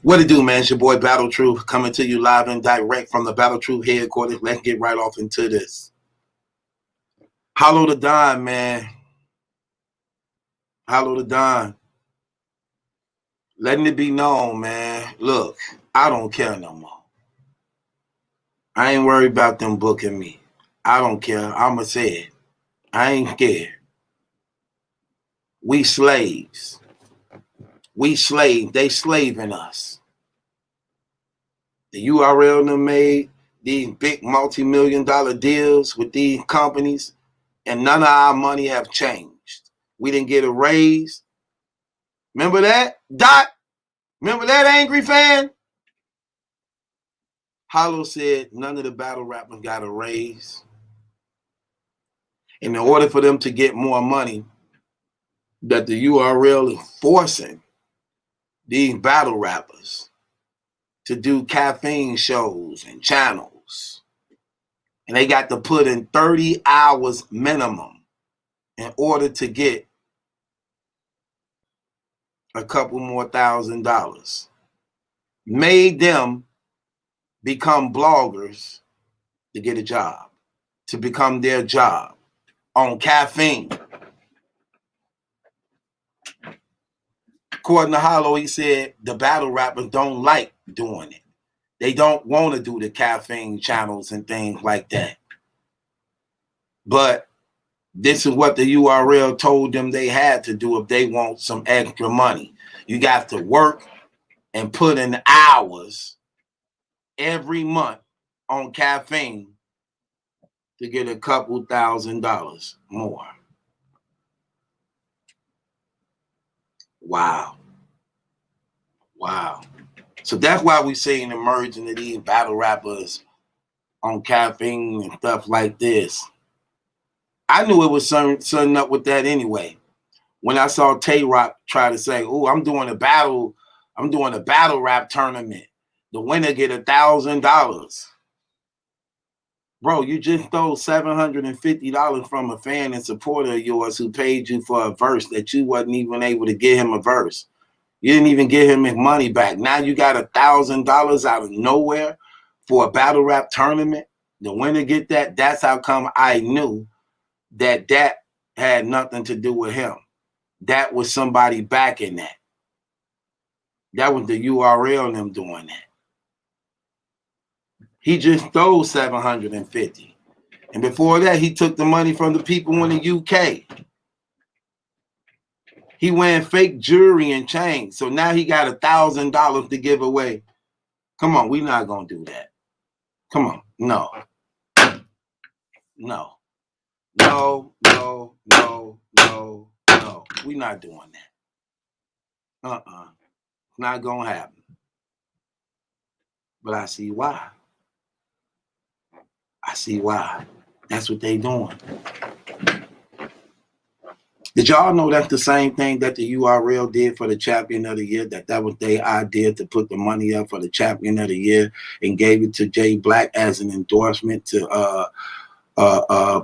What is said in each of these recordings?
What it do, man? It's your boy Battle Truth coming to you live and direct from the Battle Truth headquarters. Let's get right off into this. Hollow the Don, man. Hollow the Don. Letting it be known, man. Look, I don't care no more. I ain't worried about them booking me. I don't care. I'ma say it. I ain't scared. We slaves. We slaves. They slaving us. The URL done made these big multi-million-dollar deals with these companies, and none of our money have changed. We didn't get a raise. Remember that? Dot? Remember that, angry fan? Hollow said none of the battle rappers got a raise. And in order for them to get more money, that the URL is forcing these battle rappers to do caffeine shows and channels. And they got to put in 30 hours minimum in order to get a couple more $1,000. Made them become bloggers to get a job, to become their job on caffeine. According to Hollow, he said the battle rappers don't like doing it. They don't want to do the caffeine channels and things like that. But this is what the URL told them they had to do if they want some extra money. You got to work and put in hours every month on caffeine to get a couple $1,000 more. Wow. Wow. So that's why we're seeing the emerging of these battle rappers on caffeine and stuff like this. I knew it was something up with that anyway. When I saw Tay-Rock try to say, "Oh, I'm doing a battle rap tournament. The winner get $1,000." Bro, you just stole $750 from a fan and supporter of yours who paid you for a verse that you wasn't even able to get him a verse. You didn't even get him his money back. Now you got $1,000 out of nowhere for a battle rap tournament. The winner get that. That's how come I knew that that had nothing to do with him. That was somebody backing that. That was the URL and them doing that. He just stole $750. And before that, he took the money from the people in the UK. He wearing fake jewelry and chains. So now he got $1,000 to give away. Come on, we're not going to do that. Come on. No. No. No, no, no, no, no. We're not doing that. It's not going to happen. But I see why. I see why. That's what they doing. Did y'all know that's the same thing that the URL did for the champion of the year? That was their idea to put the money up for the champion of the year and gave it to Jay Black as an endorsement to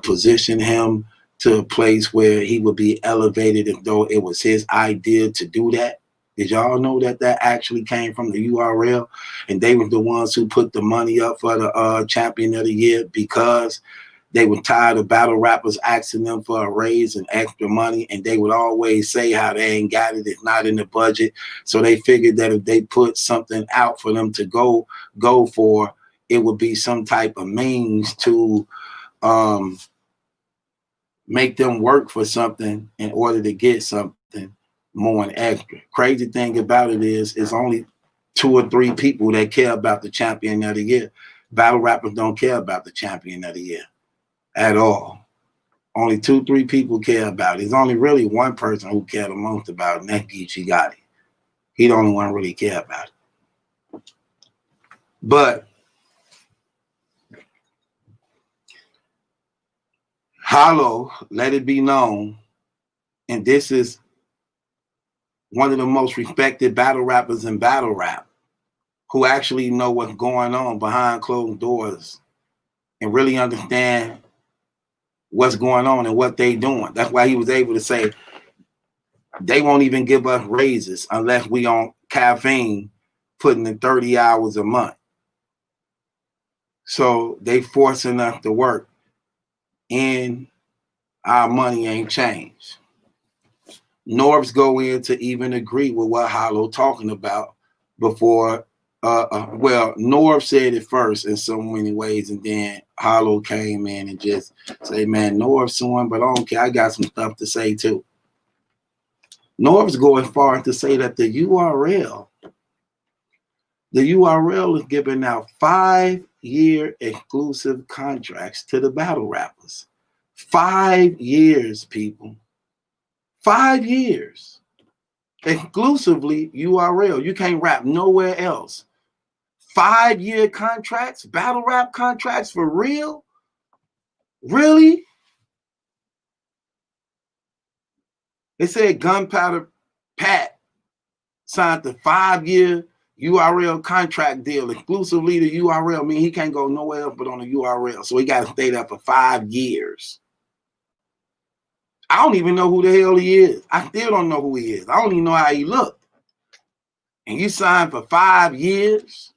position him to a place where he would be elevated as though it was his idea to do that. Did y'all know that that actually came from the URL? And they were the ones who put the money up for the champion of the year because they were tired of battle rappers asking them for a raise and extra money, and they would always say how they ain't got it, it's not in the budget. So they figured that if they put something out for them to go for, it would be some type of means to make them work for something in order to get something more and extra. Crazy thing about it is it's only 2 or 3 people that care about the champion of the year. Battle rappers don't care about the champion of the year at all. Only 2, 3 people care about it. There's only really one person who cared the most about it, and that's Geechee Gotti. He the only one really care about it. But Hollow, let it be known, and this is one of the most respected battle rappers in battle rap, who actually know what's going on behind closed doors and really understand what's going on and what they doing. That's why he was able to say they won't even give us raises unless we on caffeine putting in 30 hours a month. So they forcing us to work, and our money ain't changed. Norbs go in to even agree with what Hollow talking about before. Well, Norb said it first in so many ways, and then Hollow came in and just say, man, Norb's suing, but I don't care. I got some stuff to say too. Norb's going far to say that the URL is giving out 5-year exclusive contracts to the battle rappers. 5 years, people. 5 years. Exclusively URL. You can't rap nowhere else. 5-year contracts, battle rap contracts for real? Really? They said Gunpowder Pat signed the 5-year URL contract deal exclusively to URL. I mean, he can't go nowhere else but on the URL. So he got to stay there for 5 years. I don't even know who the hell he is. I still don't know who he is. I don't even know how he looked. And you signed for 5 years?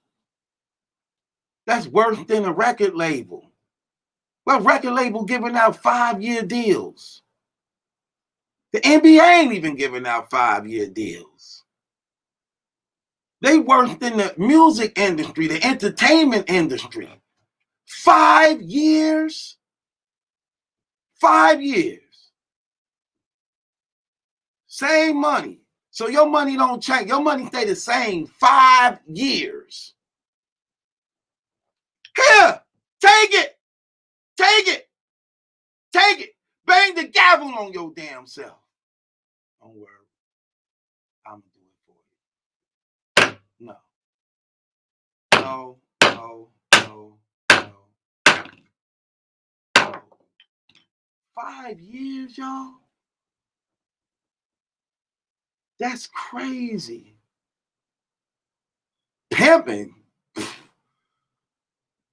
That's worse than a record label. What record label giving out 5-year deals? The NBA ain't even giving out 5-year deals. They worse than the music industry, the entertainment industry. 5 years? 5 years. Same money. So your money don't change. Your money stay the same 5 years. Here, take it. Take it. Take it. Bang the gavel on your damn self. Don't worry. I'm going to do it for you. No. No, no, no, no, no. 5 years, y'all? That's crazy. Pimping.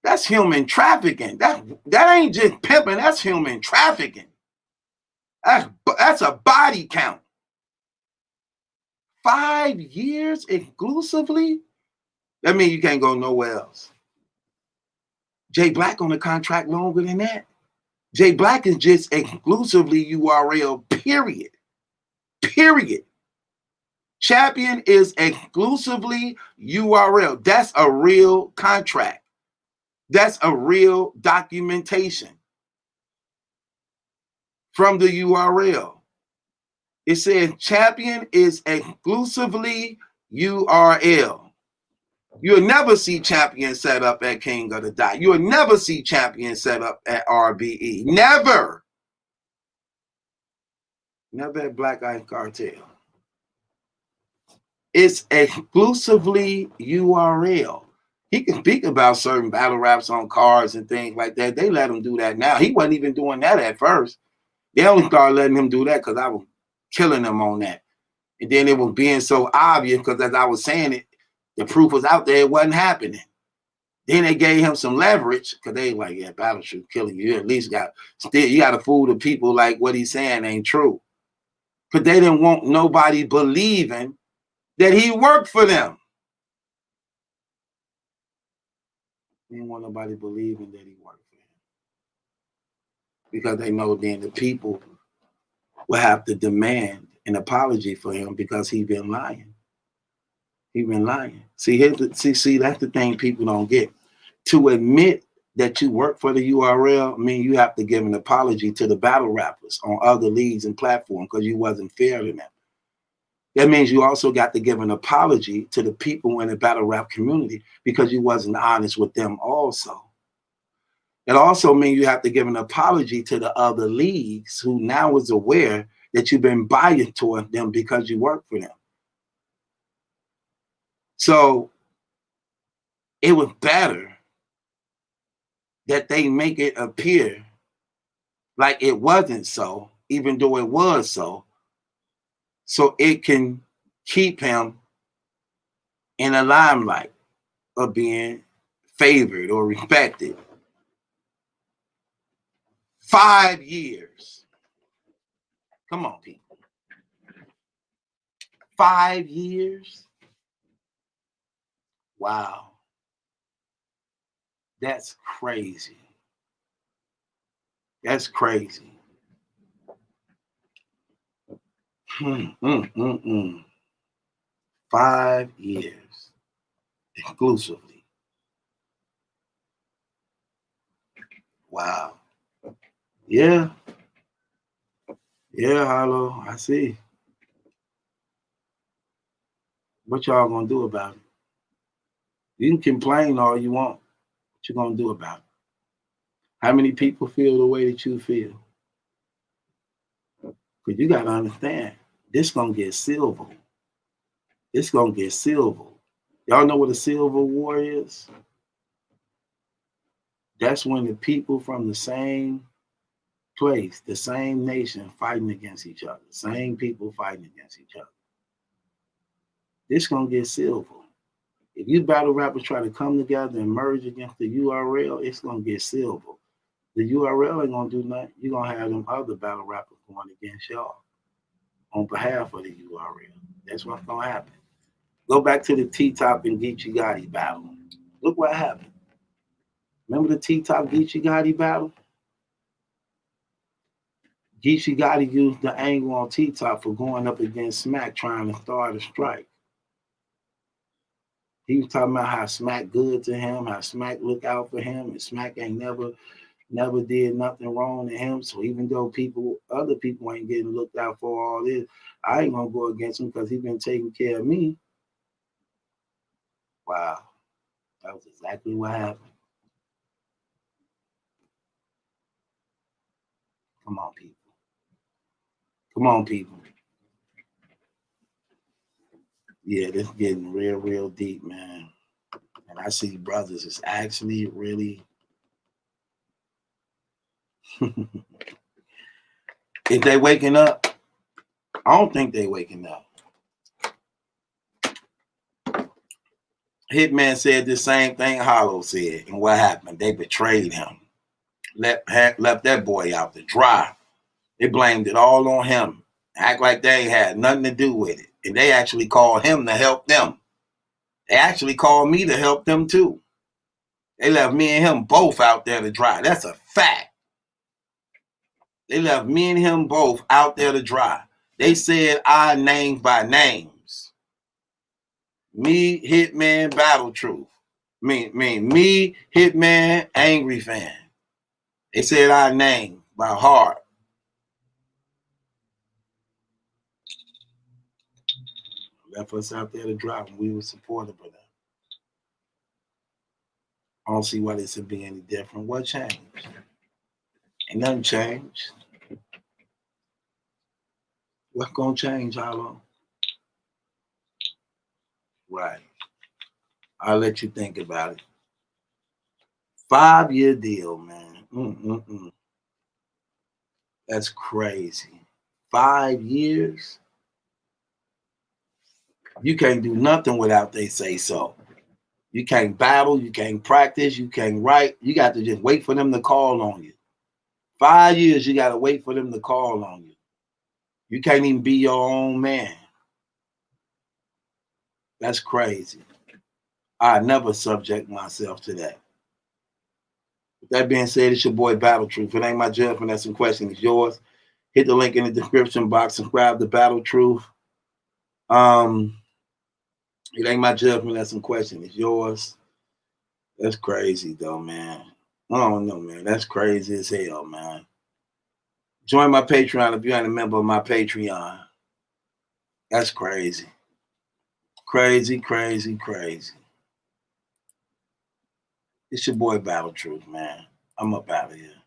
That's human trafficking. That ain't just pimping. That's human trafficking. That's a body count. 5 years exclusively? That means you can't go nowhere else. Jay Black on the contract longer than that. Jay Black is just exclusively URL, period. Period. Champion is exclusively URL. That's a real contract. That's a real documentation from the URL. It says Champion is exclusively URL. You'll never see Champion set up at King of the Dot. You'll never see Champion set up at RBE. Never. Never at Black Ice Cartel. It's exclusively URL. He can speak about certain battle raps on cards and things like that. They let him do that now. He wasn't even doing that at first. They only started letting him do that because I was killing him on that. And then it was being so obvious because as I was saying it, the proof was out there, it wasn't happening. Then they gave him some leverage because they like, yeah, battle shoot killing you. You at least got to fool the people like what he's saying ain't true. Because they didn't want nobody believing that he worked for them. They didn't want nobody believing that he worked for him. Because they know then the people will have to demand an apology for him because he's been lying. He's been lying. See, that's the thing people don't get. To admit that you work for the URL, I mean, you have to give an apology to the battle rappers on other leagues and platforms because you wasn't fair to them. That means you also got to give an apology to the people in the battle rap community because you wasn't honest with them also. It also means you have to give an apology to the other leagues who now is aware that you've been biased toward them because you work for them. So it was better that they make it appear like it wasn't so, even though it was so it can keep him in a limelight of being favored or respected. 5 years. Come on, people. 5 years. Wow. That's crazy. That's crazy. 5 years exclusively. Wow. Yeah. Yeah, Hollow. I see. What y'all gonna do about it? You can complain all you want. What you gonna do about it? How many people feel the way that you feel? Because you gotta understand, this gonna get silver. This gonna get silver. Y'all know what a civil war is? That's when the people from the same place, the same nation fighting against each other. Same people fighting against each other. This gonna get silver. If you battle rappers try to come together and merge against the URL, it's gonna get silver. The URL ain't gonna do nothing. You're gonna have them other battle rappers going against y'all on behalf of the URL. That's what's gonna happen. Go back to the T-Top and Geechee Gotti battle. Look what happened. Remember the T-Top Geechee Gotti battle? Geechee Gotti used the angle on T-Top for going up against Smack trying to start a strike. He was talking about how Smack good to him, how Smack look out for him, and Smack ain't never did nothing wrong to him. So even though other people ain't getting looked out for all this, I ain't gonna go against him because he been taking care of me. Wow. That was exactly what happened. Come on, people. Come on, people. Yeah, this is getting real deep, man. And I see brothers is actually really if they waking up, I don't think they waking up. Hitman said the same thing Hollow said. And what happened? They betrayed him. Left that boy out to dry. They blamed it all on him. Act like they ain't had nothing to do with it. And they actually called him to help them. They actually called me to help them too. They left me and him both out there to dry. That's a fact. They left me and him both out there to dry. They said our names by names. Me, Hitman, Battle Truth. Me, Hitman, Angry Fan. They said our name by heart. Left us out there to dry when we were supportive of them. I don't see why this would be any different. What changed? Ain't nothing changed. What's gonna change, Hollow? Right. I'll let you think about it. 5-year deal, man. That's crazy. 5 years? You can't do nothing without they say so. You can't battle, you can't practice, you can't write. You got to just wait for them to call on you. 5 years, you got to wait for them to call on you. You can't even be your own man. That's crazy. I never subject myself to that. With that being said, it's your boy Battle Truth. It ain't my judgment. That's some questions. It's yours. Hit the link in the description box. Subscribe to Battle Truth. It ain't my judgment. That's some questions. It's yours. That's crazy, though, man. I don't know, man. That's crazy as hell, man. Join my Patreon if you ain't a member of my Patreon. That's crazy. Crazy. It's your boy Battle Truth, man. I'm up out of here.